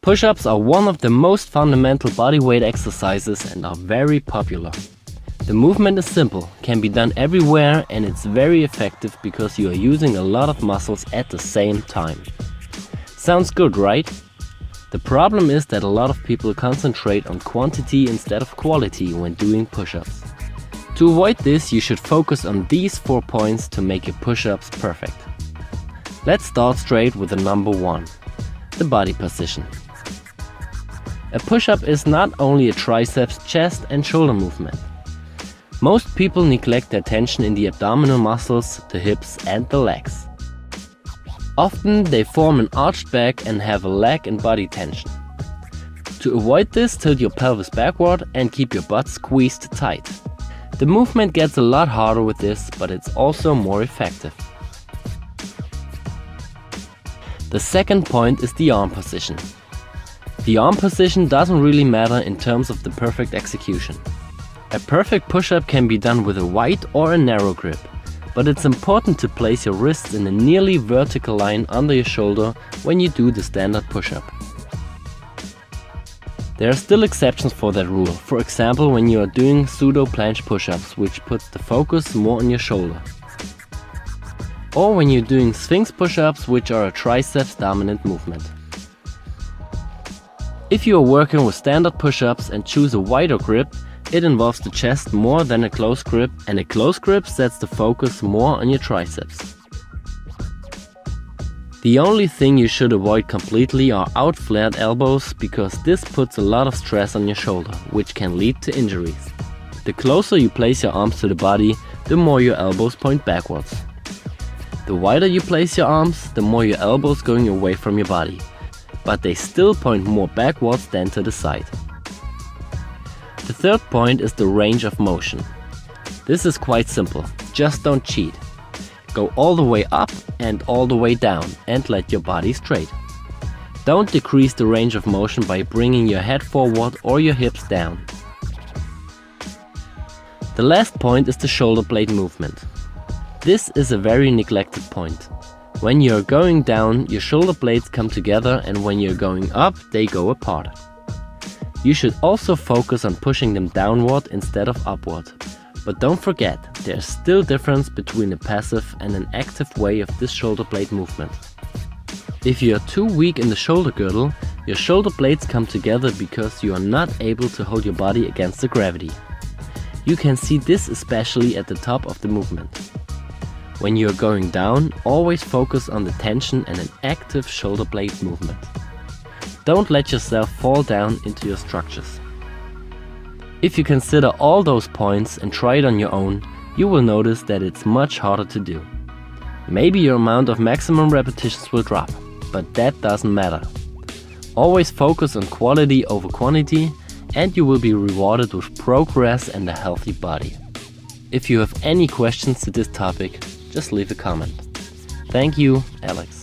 Push-ups are one of the most fundamental bodyweight exercises and are very popular. The movement is simple, can be done everywhere, and it's very effective because you are using a lot of muscles at the same time. Sounds good, right? The problem is that a lot of people concentrate on quantity instead of quality when doing push-ups. To avoid this, you should focus on these 4 points to make your push-ups perfect. Let's start straight with the number 1, the body position. A push-up is not only a triceps, chest and shoulder movement. Most people neglect their tension in the abdominal muscles, the hips and the legs. Often they form an arched back and have a leg and body tension. To avoid this, tilt your pelvis backward and keep your butt squeezed tight. The movement gets a lot harder with this, but it's also more effective. The second point is the arm position. The arm position doesn't really matter in terms of the perfect execution. A perfect push-up can be done with a wide or a narrow grip, but it's important to place your wrists in a nearly vertical line under your shoulder when you do the standard push-up. There are still exceptions for that rule, for example when you are doing pseudo planche push-ups, which puts the focus more on your shoulder. Or when you're doing sphinx push-ups, which are a triceps dominant movement. If you are working with standard push-ups and choose a wider grip, it involves the chest more than a close grip, and a close grip sets the focus more on your triceps. The only thing you should avoid completely are out-flared elbows, because this puts a lot of stress on your shoulder, which can lead to injuries. The closer you place your arms to the body, the more your elbows point backwards. The wider you place your arms, the more your elbows going away from your body, but they still point more backwards than to the side. The third point is the range of motion. This is quite simple, just don't cheat. Go all the way up and all the way down and let your body straight. Don't decrease the range of motion by bringing your head forward or your hips down. The last point is the shoulder blade movement. This is a very neglected point. When you're going down, your shoulder blades come together, and when you're going up, they go apart. You should also focus on pushing them downward instead of upward. But don't forget, there's still difference between a passive and an active way of this shoulder blade movement. If you are too weak in the shoulder girdle, your shoulder blades come together because you are not able to hold your body against the gravity. You can see this especially at the top of the movement. When you are going down, always focus on the tension and an active shoulder blade movement. Don't let yourself fall down into your structures. If you consider all those points and try it on your own, you will notice that it's much harder to do. Maybe your amount of maximum repetitions will drop, but that doesn't matter. Always focus on quality over quantity, and you will be rewarded with progress and a healthy body. If you have any questions to this topic, just leave a comment. Thank you, Alex.